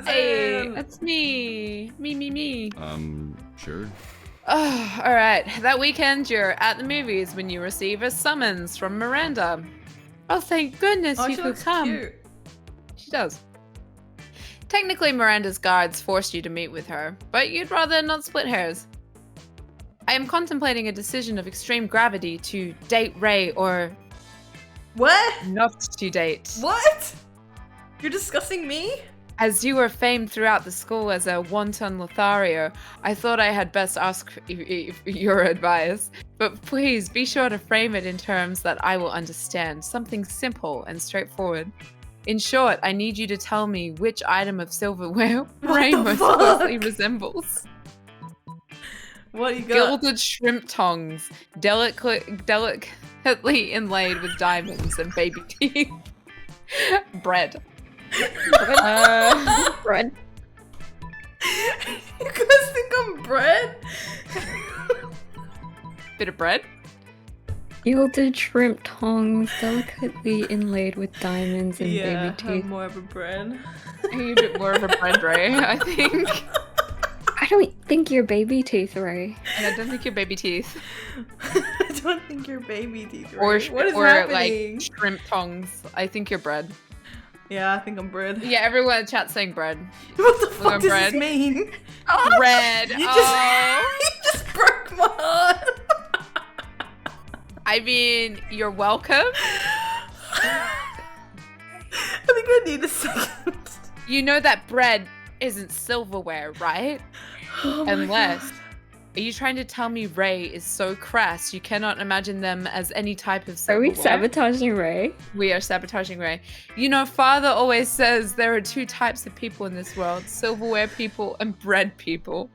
Hey, it's me. Me. Sure. Oh, all right. That weekend, you're at the movies when you receive a summons from Miranda. Oh, thank goodness you could come. Cute. She does. Technically, Miranda's guards forced you to meet with her, but you'd rather not split hairs. I am contemplating a decision of extreme gravity to date Ray or What? not to date. What? You're discussing me? As you were famed throughout the school as a wanton Lothario, I thought I had best ask your advice. But please be sure to frame it in terms that I will understand. Something simple and straightforward. In short, I need you to tell me which item of silverware Ray most closely resembles. What do you got? Gilded shrimp tongs, delicately inlaid with diamonds and baby teeth. Bread. Bread. You guys think I'm bread? Bit of bread. Gilded shrimp tongs, delicately inlaid with diamonds and baby teeth. I'm more of a bread. You're a bit more of a bread, Ray, I think. I don't think you're baby teeth, Ray. And I don't think you're baby teeth. I don't think you're baby teeth. Right? Or what is or happening? like shrimp tongs. I think you're bread. Yeah, I think I'm bread. Yeah, everyone in chat saying bread. What the fuck does bread. this mean? Bread. You Oh. just broke my heart. I mean, you're welcome. I think I need a second. You know that bread isn't silverware, right? Oh my Unless... God. Are you trying to tell me Ray is so crass you cannot imagine them as any type of Are silverware? we sabotaging Ray? We are sabotaging Ray. You know, Father always says there are two types of people in this world, silverware people and bread people.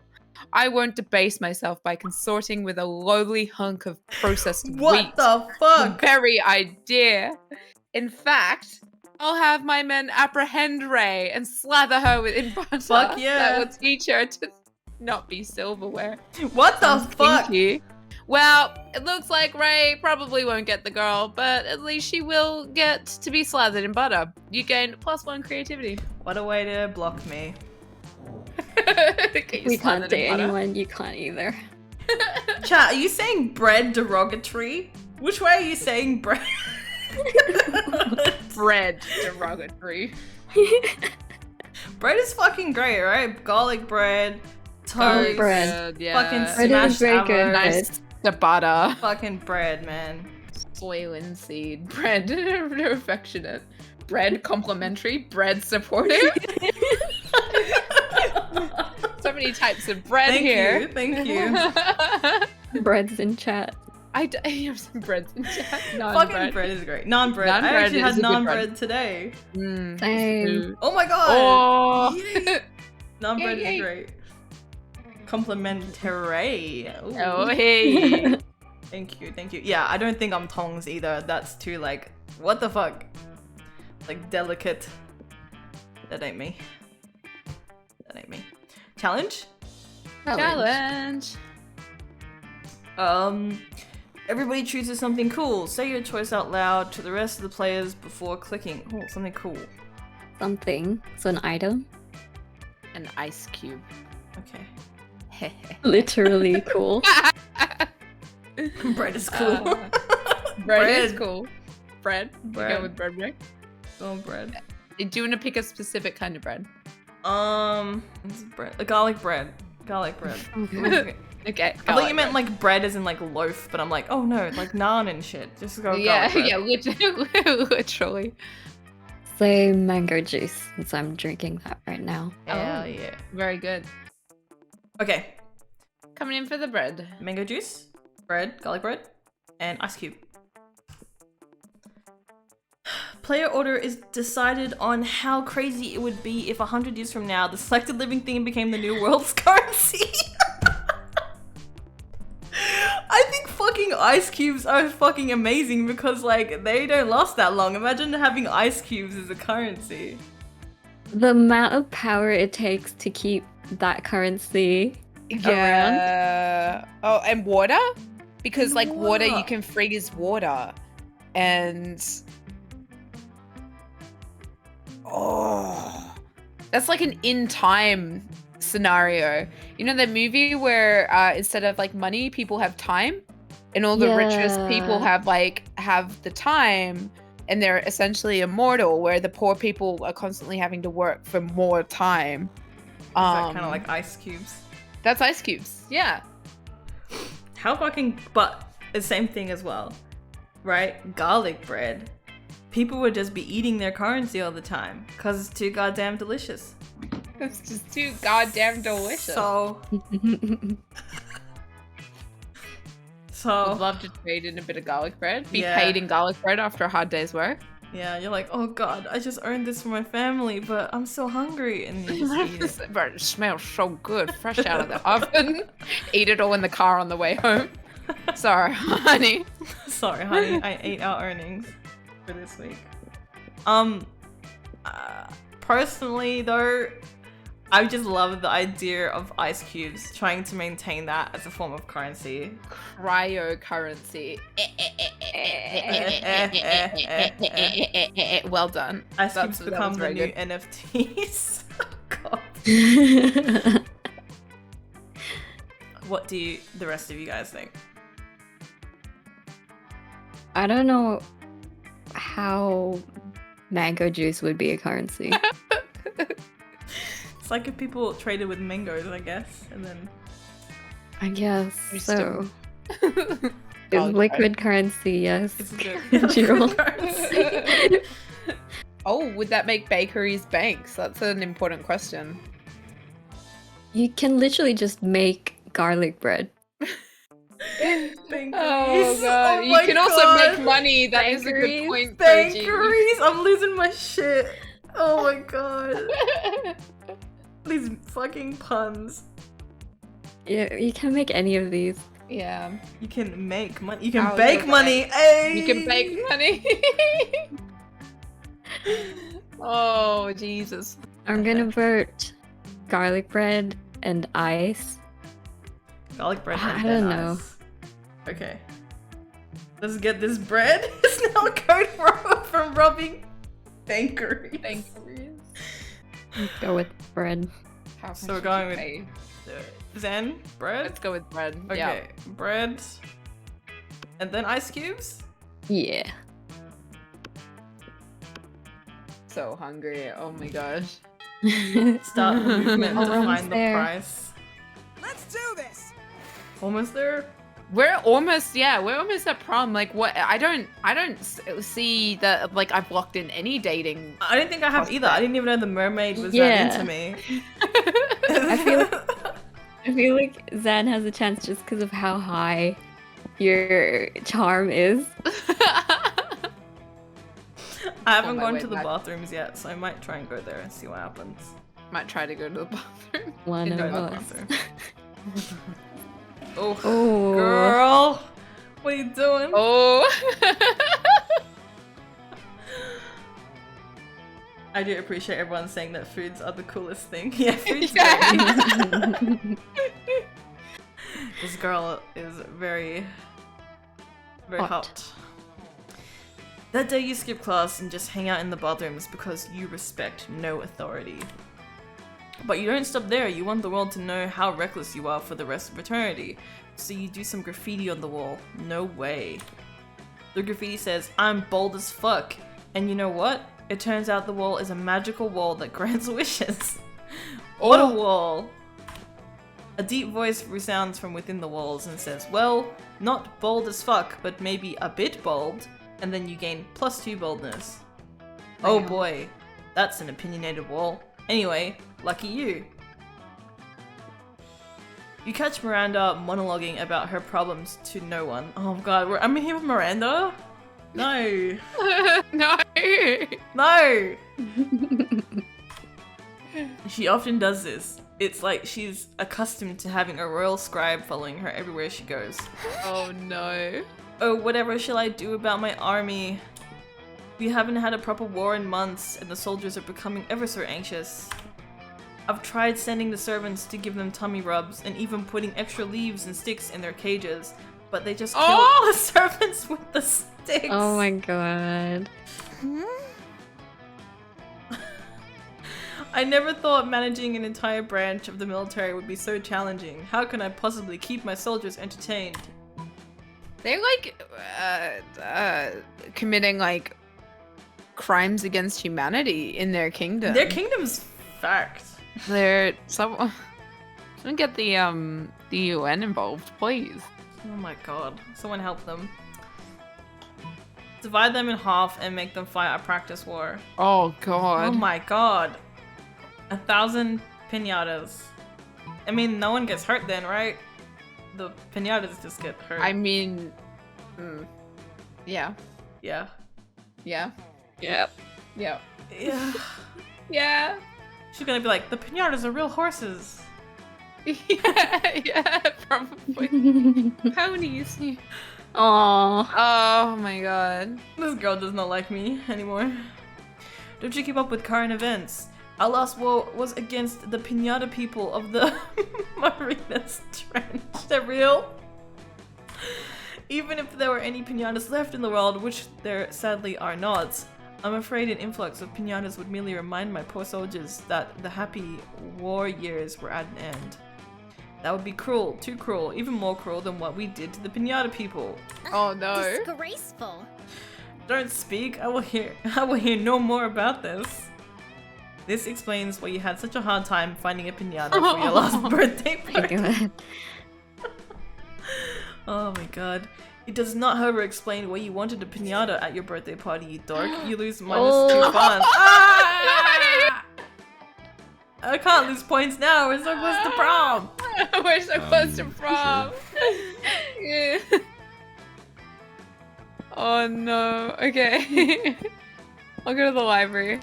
I won't debase myself by consorting with a lowly hunk of processed wheat. What the fuck? The very idea. In fact, I'll have my men apprehend Ray and slather her in butter. Fuck yeah. That will teach her to not be silverware. What the Sounds fuck? kinky. Well, it looks like Ray probably won't get the girl, but at least she will get to be slathered in butter. You gain +1 creativity. What a way to block me. Get you We can't slathered in date butter. anyone, you can't either. Chat, are you saying bread derogatory? Which way are you saying bread? Bread derogatory. Bread is fucking great, right? Garlic bread, Oh, toast, bread. Yeah. fucking Bread is smashed very good. avocado. Nice to butter. Fucking bread, man. Soy linseed. Bread affectionate. Bread complimentary. Bread supportive. So many types of bread here. Thank you. Bread's in chat. I have some breads in chat. Fucking bread is great. Non-bread. I Non-bread actually is had a good non-bread today. Same. Oh my god! Oh. Yay. Non-bread Yay, yay. is great. Complimentary. Ooh. Oh, hey. Thank you. Yeah, I don't think I'm tongs either. That's too like, what the fuck? Like delicate. That ain't me. Challenge? Challenge. Everybody chooses something cool. Say your choice out loud to the rest of the players before clicking. Oh, something cool. Something. So an item. An ice cube. Okay. Literally cool. Bread is cool. Bread is Bread. cool. Bread. You Bread. go with bread, Ray? Oh, bread. Do you want to pick a specific kind of bread? This is bread. Garlic bread. Garlic bread. Okay. Okay. I thought you meant like bread as in like loaf, but I'm like, oh no, like naan and shit. Just go Yeah, garlic bread. yeah, literally. Say mango juice, since I'm drinking that right now. Hell Oh. yeah. Very good. Okay. Coming in for the bread. Mango juice, bread, garlic bread, and ice cube. Player order is decided on how crazy it would be if 100 years from now the selected living thing became the new world's currency. I think fucking ice cubes are fucking amazing because like they don't last that long. Imagine having ice cubes as a currency. The amount of power it takes to keep that currency around. Oh, and water? Because And like water you water. can freeze water. And Oh, that's like an in time scenario. You know the movie where instead of like money, people have time, and all the richest people have the time, and they're essentially immortal. Where the poor people are constantly having to work for more time. Is that kind of like Ice Cubes? That's Ice Cubes. Yeah. How fucking... But the same thing as well, right? Garlic bread. People would just be eating their currency all the time because it's too goddamn delicious. It's just too goddamn delicious. So... I'd love to trade in a bit of garlic bread. Be paid in garlic bread after a hard day's work. Yeah, you're like, oh god, I just earned this for my family, but I'm so hungry, and you just eat it. But it smells so good, fresh out of the oven. Eat it all in the car on the way home. Sorry, honey. Sorry, honey. I ate our earnings for this week. Personally, though, I just love the idea of ice cubes trying to maintain that as a form of currency. Cryocurrency. Well done. Ice cubes become the new NFTs. God. What do the rest of you guys think? I don't know how mango juice would be a currency. It's like if people traded with mangoes, I guess, and then... I guess so. Is liquid currency, yes. It's good. Currency. Oh, would that make bakeries banks? That's an important question. You can literally just make garlic bread. Bakeries. Oh god, Oh you my can God. also make money. That is a good point. Bakeries! I'm losing my shit. Oh my god. These fucking puns. Yeah, you can make any of these. Yeah. You can make money. You can bake money. Hey! You can bake money. Oh, Jesus. I'm gonna vote garlic bread and ice. Garlic bread I and don't know. ice. Okay. Let's get this bread. It's now code from robbing bakeries. Go with bread. So we're going with Xan, bread? Let's go with bread. Okay, Yeah. bread. And then ice cubes? Yeah. So hungry. Oh my gosh. Start the movement to Almost find there. the price. Let's do this. Almost there? We're almost at prom. Like what? I don't see that. Like I've locked in any dating. I don't think I have either. I didn't even know the mermaid was Yeah. that into me. I feel like Xan has a chance just because of how high your charm is. I haven't my gone way to the back. bathrooms yet, so I might try and go there and see what happens. Might try to go to the bathroom. One Go of to the us. bathroom. Oh, Oh, girl, what are you doing? Oh. I do appreciate everyone saying that foods are the coolest thing. Yeah, food's Yeah. great. This girl is very, very Hot. hot. That day you skip class and just hang out in the bathrooms because you respect no authority. But you don't stop there, you want the world to know how reckless you are for the rest of eternity. So you do some graffiti on the wall. No way. The graffiti says, "I'm bold as fuck." And you know what? It turns out the wall is a magical wall that grants wishes. What a wall! A deep voice resounds from within the walls and says, "Well, not bold as fuck, but maybe a bit bold." And then you gain +2 boldness. Oh Damn. boy, that's an opinionated wall. Anyway, lucky you. You catch Miranda monologuing about her problems to no one. Oh god, I'm here with Miranda? No. No. No! She often does this. It's like she's accustomed to having a royal scribe following her everywhere she goes. Oh no. Oh, whatever shall I do about my army? We haven't had a proper war in months, and the soldiers are becoming ever so anxious. I've tried sending the servants to give them tummy rubs, and even putting extra leaves and sticks in their cages, but they just kill the servants with the sticks. oh my god. I never thought managing an entire branch of the military would be so challenging. How can I possibly keep my soldiers entertained? They're like committing like crimes against humanity in their kingdom. Their kingdom's fucked. They're someone get the UN involved, please. Oh my god. Someone help them. Divide them in half and make them fight a practice war. Oh god. Oh my god. 1,000 pinatas. I mean, no one gets hurt then, right? The pinatas just get hurt. I mean, yeah. Yeah. Yeah. Yep. Yeah. Yeah. Yeah. She's gonna be like, the pinatas are real horses. Yeah, probably. Ponies. Aww. Oh my god. This girl does not like me anymore. Don't you keep up with current events? Our last war was against the pinata people of the Marinas Trench. They're real? Even if there were any pinatas left in the world, which there sadly are not, I'm afraid an influx of pinatas would merely remind my poor soldiers that the happy war years were at an end. That would be cruel, too cruel, even more cruel than what we did to the pinata people. Oh no. Disgraceful. Don't speak, I will hear no more about this. This explains why you had such a hard time finding a pinata for your last birthday party. God. Oh my god. It does not, however, explain why you wanted a pinata at your birthday party, you dork. You lose -2 fun. Ah! I can't lose points now. We're so close to prom. We're so close to prom. Yeah. Oh no. Okay. I'll go to the library.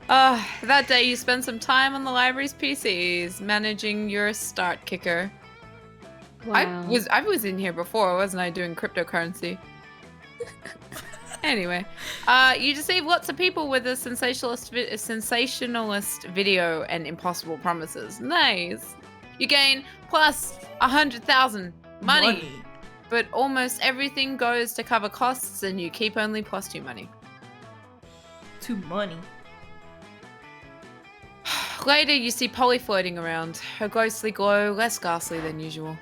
That day you spent some time on the library's PCs, managing your start kicker. Wow. I was in here before, wasn't I, doing cryptocurrency? Anyway, you deceive lots of people with a sensationalist video and impossible promises. Nice. You gain plus 100,000 money, but almost everything goes to cover costs, and you keep only +2 money. To money. Later, you see Polly floating around, her ghostly glow less ghastly than usual.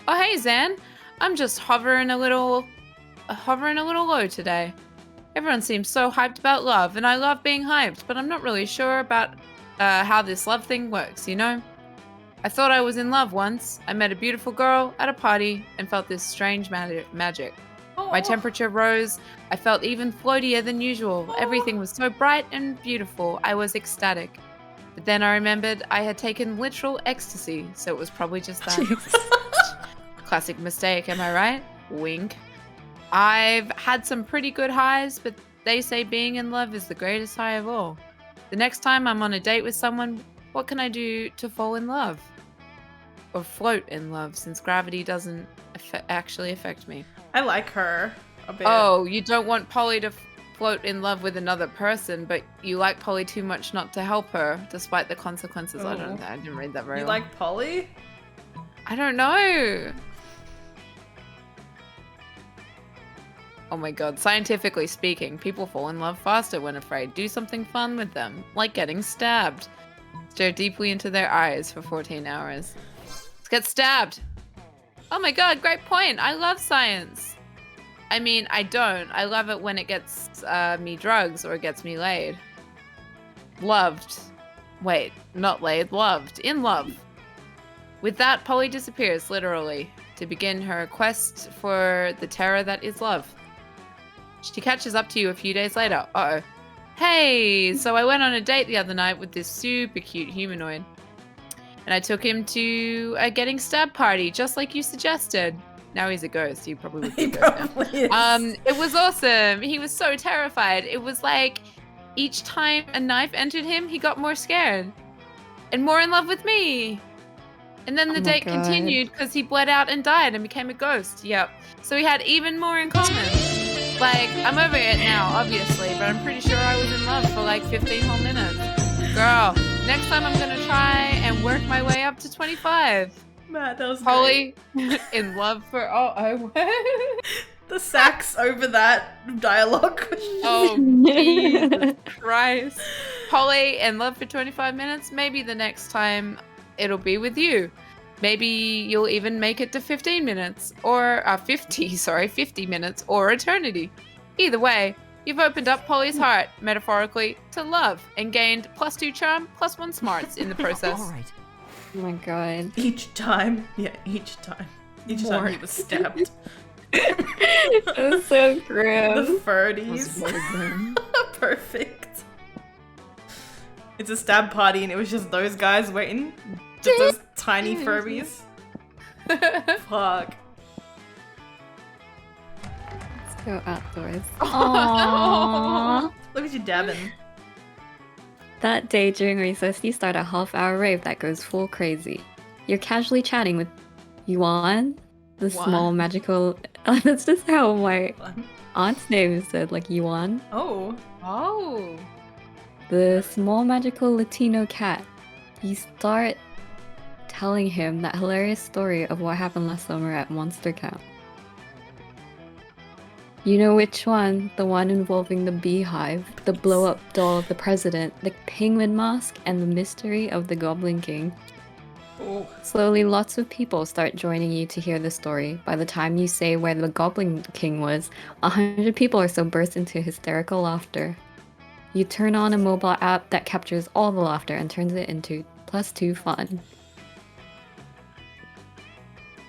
Oh hey Xan, I'm just hovering a little low today. Everyone seems so hyped about love, and I love being hyped, but I'm not really sure about how this love thing works, you know? I thought I was in love once. I met a beautiful girl at a party and felt this strange magic. My temperature rose. I felt even floatier than usual. Everything was so bright and beautiful. I was ecstatic. But then I remembered I had taken literal ecstasy, so it was probably just that. Classic mistake, am I right? Wink. I've had some pretty good highs, but they say being in love is the greatest high of all. The next time I'm on a date with someone, what can I do to fall in love? Or float in love, since gravity doesn't actually affect me. I like her a bit. Oh, you don't want Polly to float in love with another person, but you like Polly too much not to help her, despite the consequences. I didn't read that very You well. like Polly? I don't know. Oh my god, scientifically speaking, people fall in love faster when afraid. Do something fun with them, like getting stabbed. Stare deeply into their eyes for 14 hours. Let's get stabbed! Oh my god, great point! I love science! I mean, I don't. I love it when it gets me drugs or it gets me laid. Loved. Wait, not laid, loved. In love. With that, Polly disappears, literally, to begin her quest for the terror that is love. She catches up to you a few days later. Uh-oh. Hey, so I went on a date the other night with this super cute humanoid. And I took him to a getting stabbed party, just like you suggested. Now he's a ghost. He probably would be a ghost now. It was awesome. He was so terrified. It was like each time a knife entered him, he got more scared. And more in love with me. And then the date continued because he bled out and died and became a ghost. Yep. So we had even more in common. Like, I'm over it now, obviously, but I'm pretty sure I was in love for like 15 whole minutes. Girl, next time I'm gonna try and work my way up to 25. Matt, that was Polly, in love for the sax over that dialogue. Oh, Jesus Christ. Polly in love for 25 minutes. Maybe the next time it'll be with you. Maybe you'll even make it to 15 minutes or 50 minutes or eternity. Either way, you've opened up Polly's heart, metaphorically, to love and gained +2 charm, +1 smarts in the process. All right. Oh my god. Each time. Yeah, each time. Each time he was stabbed. It was so The grim. Furdies. Perfect. It's a stab party and it was just those guys waiting. Just those tiny Furbies. Fuck. Let's go outdoors. Aww. Look at you dabbing. That day during recess, you start a half-hour rave that goes full crazy. You're casually chatting with Yuan, the small magical... That's just how my aunt's name is said, like Yuan. Oh. Oh. The small magical Latino cat. You start telling him that hilarious story of what happened last summer at Monster Camp. You know which one? The one involving the beehive, the blow-up doll of the president, the penguin mask, and the mystery of the Goblin King. Oh. Slowly, lots of people start joining you to hear the story. By the time you say where the Goblin King was, 100 people or so burst into hysterical laughter. You turn on a mobile app that captures all the laughter and turns it into +2 fun.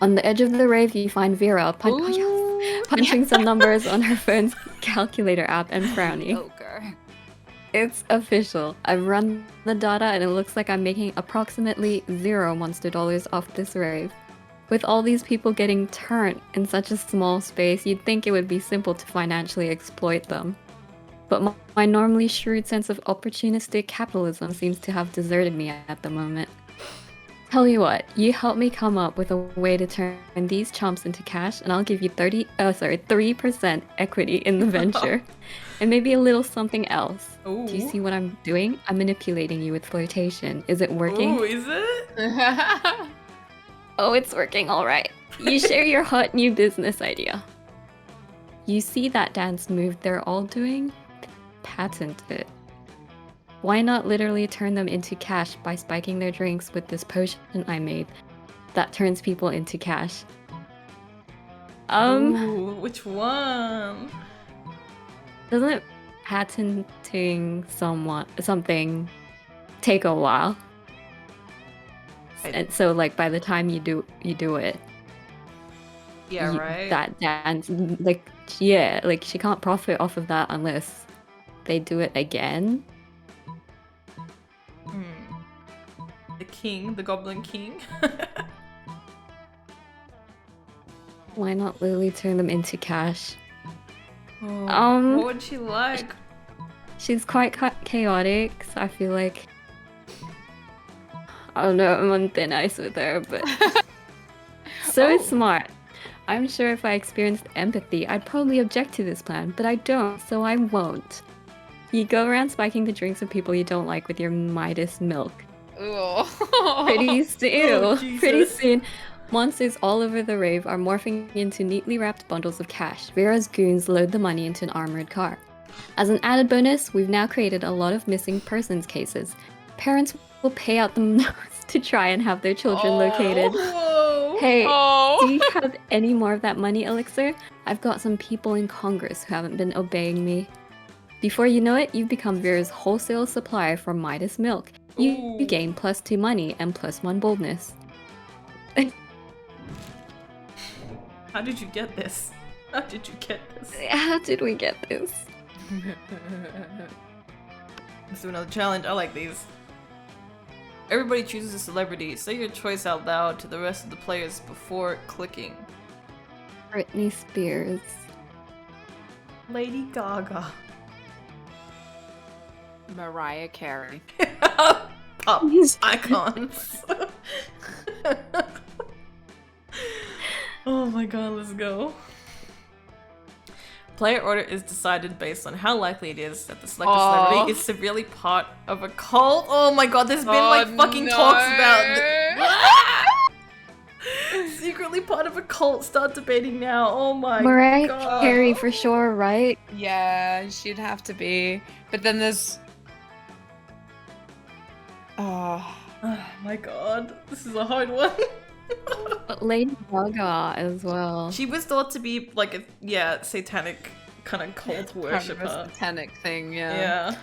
On the edge of the rave, you find Vera punching some numbers on her phone's calculator app and frowning. Ogre. It's official. I've run the data and it looks like I'm making approximately 0 monster dollars off this rave. With all these people getting turned in such a small space, you'd think it would be simple to financially exploit them. But my normally shrewd sense of opportunistic capitalism seems to have deserted me at the moment. Tell you what, you help me come up with a way to turn these chumps into cash and I'll give you 3% equity in the venture. And maybe a little something else. Ooh. Do you see what I'm doing? I'm manipulating you with flirtation. Is it working? Ooh, is it? Oh, it's working, alright. You share your hot new business idea. You see that dance move they're all doing? Patent it. Why not literally turn them into cash by spiking their drinks with this potion I made that turns people into cash? Ooh, which one? Doesn't patenting something take a while? And so like by the time you do it, Yeah, right. that dance, like yeah, like she can't profit off of that unless they do it again. The king, the Goblin King. Why not literally turn them into cash? Oh, what would she like? She's quite chaotic, so I feel like I don't know, I'm on thin ice with her, but so smart. I'm sure if I experienced empathy, I'd probably object to this plan, but I don't, so I won't. You go around spiking the drinks of people you don't like with your Midas milk. Pretty soon, monsters all over the rave are morphing into neatly wrapped bundles of cash. Vera's goons load the money into an armored car. As an added bonus, we've now created a lot of missing persons cases. Parents will pay out the nose to try and have their children located. Hey, do you have any more of that money elixir? I've got some people in Congress who haven't been obeying me. Before you know it, you've become Vera's wholesale supplier for Midas milk. You gain +2 money and +1 boldness. How did you get this? How did you get this? How did we get this? Let's do another challenge. I like these. Everybody chooses a celebrity. Say your choice out loud to the rest of the players before clicking. Britney Spears. Lady Gaga. Mariah Carey. Pop icons. Oh my god, let's go. Player order is decided based on how likely it is that the selected celebrity is severely part of a cult. Oh my god, there's been fucking talks about secretly part of a cult. Start debating now. Oh my Mariah god. Carey for sure, right? Yeah, she'd have to be. But then there's Oh, Oh my god, this is a hard one. But Lady Gaga as well. She was thought to be like a satanic kind of cult kind of worshipper. a satanic thing, yeah. Yeah,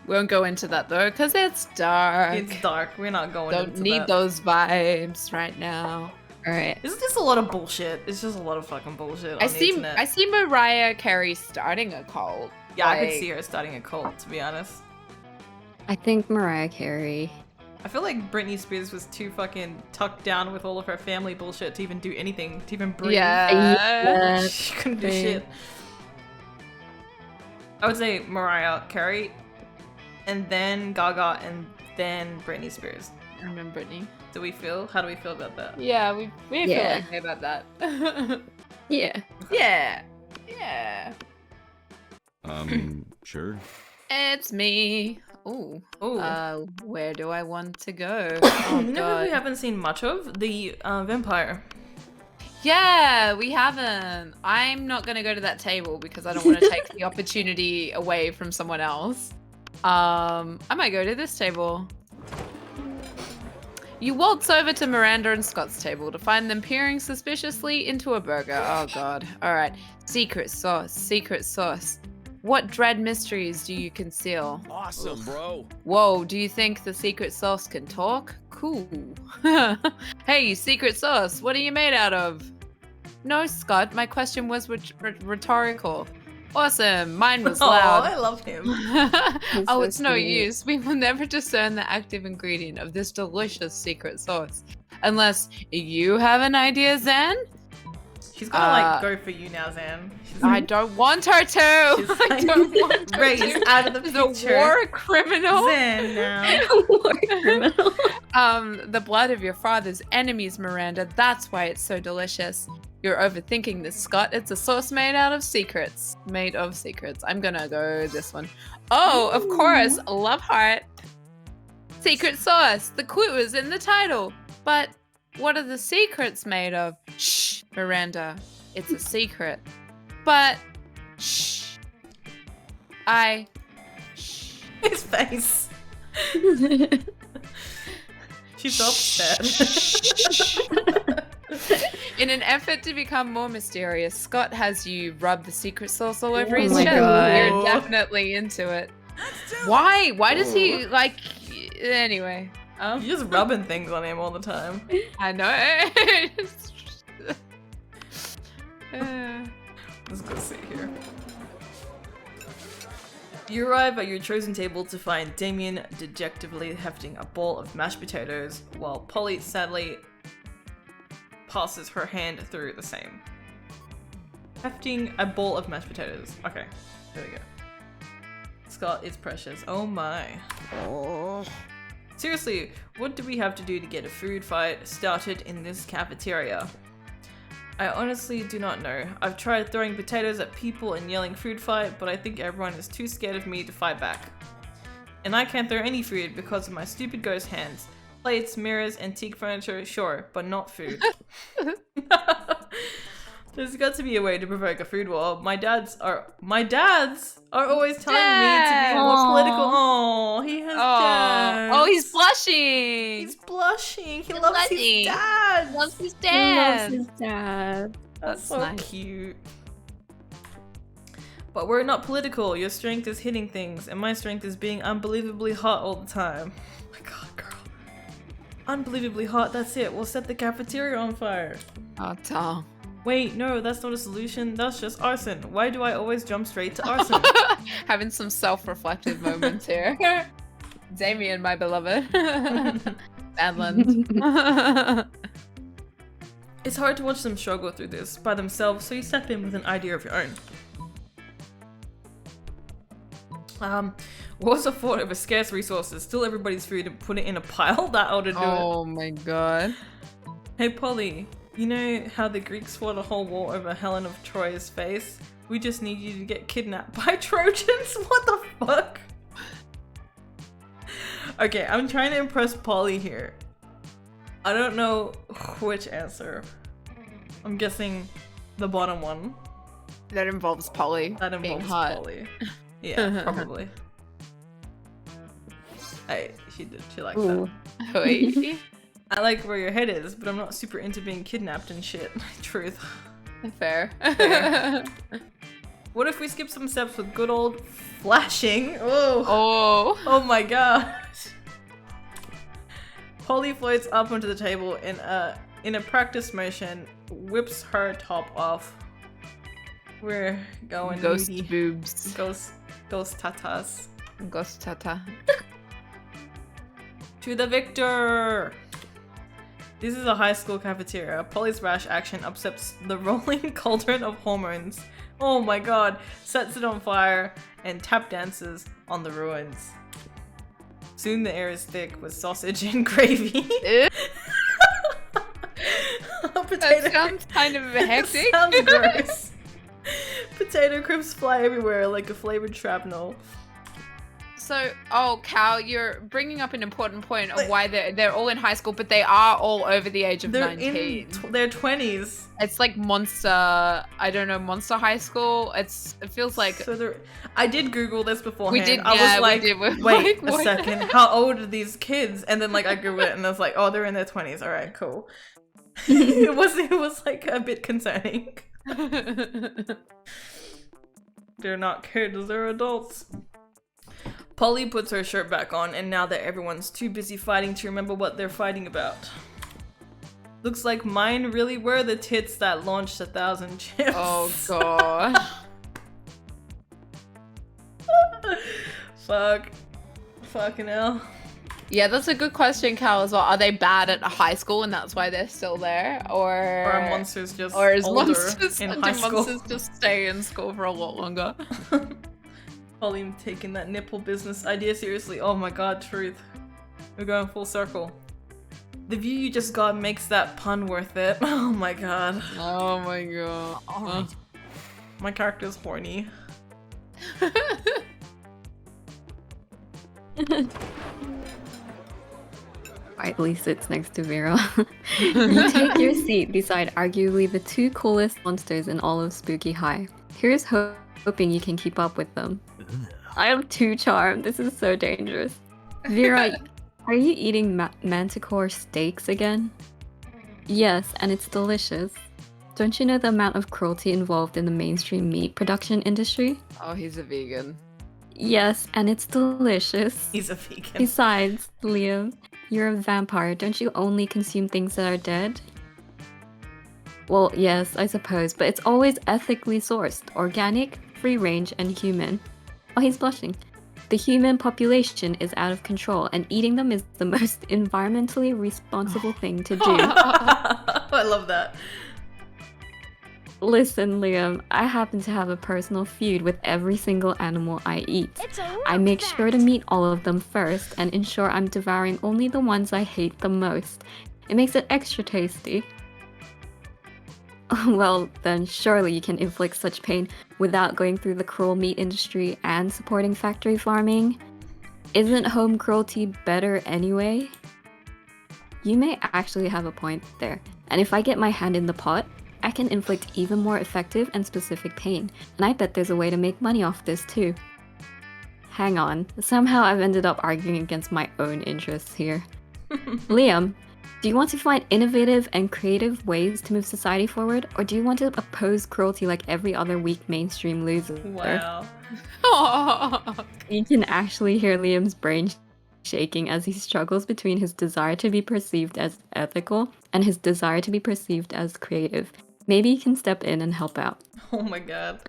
We won't go into that though, because it's dark. it's dark. We're not going Don't into need that. those vibes right now. Alright. It's just a lot of bullshit. It's just a lot of fucking bullshit on the internet. I see Mariah Carey starting a cult. Yeah, I could Like, see her starting a cult, to be honest. I think Mariah Carey. I feel like Britney Spears was too fucking tucked down with all of her family bullshit to even do anything, to even breathe. Yeah. She couldn't do Same. shit. I would say Mariah Carey, and then Gaga, and then Britney Spears. I remember Britney. How do we feel about that? Yeah, we feel Yeah. okay about that. Yeah. Yeah. Yeah. Sure. It's me. Ooh. Ooh. Where do I want to go? Oh, You know who we God. haven't seen much of? The vampire. Yeah, we haven't. I'm not gonna go to that table because I don't want to take the opportunity away from someone else. I might go to this table. You waltz over to Miranda and Scott's table to find them peering suspiciously into a burger. Oh God. All right. Secret sauce. Secret sauce. What dread mysteries do you conceal? Awesome, bro. Whoa, do you think the secret sauce can talk? Cool. Hey, secret sauce, what are you made out of? No, Scott, my question was rhetorical. Awesome, mine was Oh, loud. I love him. Oh, so it's no sweet. use. We will never discern the active ingredient of this delicious secret sauce. Unless you have an idea, Xan? She's gonna like go for you now, Xan. She's I don't want her to. She's I like, don't want her Ray's to. out of the She's a picture. war criminal. Xan now. War criminal. The blood of your father's enemies, Miranda. That's why it's so delicious. You're overthinking this, Scott. It's a sauce made out of secrets. Made of secrets. I'm gonna go this one. Oh, of course. Love heart. Secret sauce. The clue is in the title. But what are the secrets made of? Shh, Miranda. It's a secret. But shh. Shh. His face. She's so upset. In an effort to become more mysterious, Scott has you rub the secret sauce all over Oh his my chest. God. You're definitely into it. Let's do Why? Why does he like? Anyway, You're just rubbing things on him all the time. I know. Let's go sit here. You arrive at your chosen table to find Damien dejectedly hefting a bowl of mashed potatoes, while Polly sadly passes her hand through the same. Hefting a bowl of mashed potatoes. Okay, there we go. Scott is precious. Oh my. Seriously, what do we have to do to get a food fight started in this cafeteria? I honestly do not know. I've tried throwing potatoes at people and yelling food fight, but I think everyone is too scared of me to fight back. And I can't throw any food because of my stupid ghost hands. Plates, mirrors, antique furniture, sure, but not food. There's got to be a way to provoke a food war. My dads are always telling me to be more Aw. political. Oh, he has dads. Oh, he's blushing. He's blushing. He He's loves blushing. his dad. Loves his He loves dad. his dad. That's That's so nice. cute. But we're not political. Your strength is hitting things, and my strength is being unbelievably hot all the time. Oh my god, girl. Unbelievably hot, that's it. We'll set the cafeteria on fire. Oh, Tom. Wait, no, that's not a solution. That's just arson. Why do I always jump straight to arson? Having some self-reflective moments here. Damien, my beloved. Badlands. It's hard to watch them struggle through this by themselves, so you step in with an idea of your own. What's the thought of a scarce resources, steal everybody's food and put it in a pile? That ought to do it. Oh my god. Hey Polly, you know how the Greeks fought a whole war over Helen of Troy's face? We just need you to get kidnapped by Trojans? What the fuck? Okay, I'm trying to impress Polly here. I don't know which answer. I'm guessing the bottom one. That involves Polly That being involves hot. Polly. Yeah, probably. She did. She liked Ooh. that. Oi. I like where your head is, but I'm not super into being kidnapped and shit. Truth. Fair. Fair. What if we skip some steps with good old flashing? Oh. Oh. Oh my gosh. Polly floats up onto the table in a practice motion, whips her top off. We're going Ghost moody. boobs. Ghost tatas. Ghost tata. To the victor! This is a high school cafeteria. Polly's rash action upsets the rolling cauldron of hormones. Oh my god. Sets it on fire and tap dances on the ruins. Soon the air is thick with sausage and gravy. Ew. Potato That sounds kind of hectic. Sounds gross. Potato crisps fly everywhere like a flavored shrapnel. So, Cal, you're bringing up an important point of why they're all in high school, but they are all over the age of They're 19. in their 20s. It's like Monster High School. It feels like So I did Google this beforehand. we did. I Yeah, was like, we did. We're wait like, a second, how old are these kids? And then like I Googled it and I was like, oh, they're in their 20s. All right, cool. it was like a bit concerning. They're not kids, they're adults. Polly puts her shirt back on, and now that everyone's too busy fighting to remember what they're fighting about. Looks like mine really were the tits that launched 1,000 chips. Oh gosh. Fuck. Fucking hell. Yeah, that's a good question, Cal, as well. Are they bad at high school and that's why they're still there? Or are monsters just is older monsters, in do high school? monsters just stay in school for a lot longer? Polly taking that nipple business idea seriously. Oh my god, truth. We're going full circle. The view you just got makes that pun worth it. Oh my god. Oh my god. Alright. My character's horny. Quietly sits next to Vera. You take your seat beside arguably the two coolest monsters in all of Spooky High. Here's hoping you can keep up with them. I am too charmed. This is so dangerous. Vera, are you eating manticore steaks again? Yes, and it's delicious. Don't you know the amount of cruelty involved in the mainstream meat production industry? Oh, he's a vegan. Yes, and it's delicious. He's a vegan. Besides, Liam, you're a vampire. Don't you only consume things that are dead? Well, yes, I suppose, but it's always ethically sourced, organic, free range, and human. Oh, he's blushing. The human population is out of control, and eating them is the most environmentally responsible thing to do. I love that. Listen, Liam, I happen to have a personal feud with every single animal I eat. I make sure to meet all of them first and ensure I'm devouring only the ones I hate the most. It makes it extra tasty. Well, then surely you can inflict such pain without going through the cruel meat industry and supporting factory farming. Isn't home cruelty better anyway? You may actually have a point there, and if I get my hand in the pot, I can inflict even more effective and specific pain, and I bet there's a way to make money off this too. Hang on, somehow I've ended up arguing against my own interests here. Liam, do you want to find innovative and creative ways to move society forward, or do you want to oppose cruelty like every other weak mainstream loser? Wow. You can actually hear Liam's brain shaking as he struggles between his desire to be perceived as ethical and his desire to be perceived as creative. Maybe you can step in and help out. Oh my god.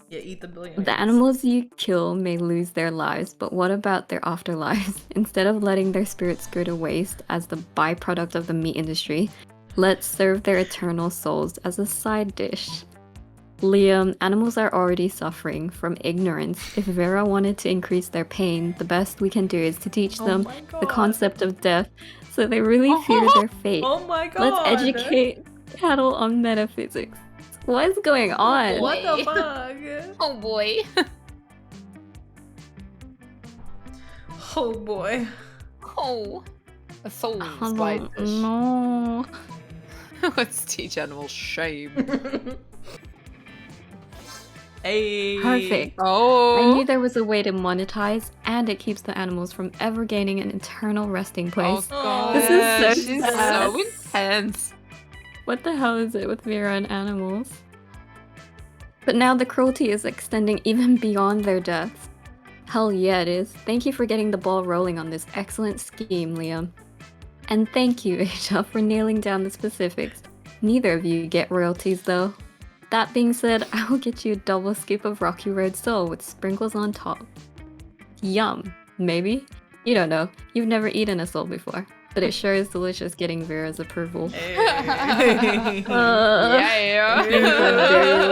Yeah, eat the billionaires. The animals you kill may lose their lives, but what about their afterlives? Instead of letting their spirits go to waste as the byproduct of the meat industry, let's serve their eternal souls as a side dish. Liam, animals are already suffering from ignorance. If Vera wanted to increase their pain, the best we can do is to teach them my the God. concept of death so they really fear their fate. Oh my god. Let's educate cattle on metaphysics. What is going on? What the fuck? Oh boy. Oh boy. Oh. A soul Oh, slide fish. no. Let's teach animals shame. Hey. Perfect. I Oh. knew there was a way to monetize, and it keeps the animals from ever gaining an eternal resting Oh place. god. This is so She's sad. so intense. What the hell is it with Vera and animals? But now the cruelty is extending even beyond their deaths. Hell yeah, it is. Thank you for getting the ball rolling on this excellent scheme, Liam. And thank you, Asia, for nailing down the specifics. Neither of you get royalties, though. That being said, I will get you a double scoop of Rocky Road Soul with sprinkles on top. Yum, maybe? You don't know. You've never eaten a soul before. But it sure is delicious getting Vera's approval. Hey. Yeah. Things are very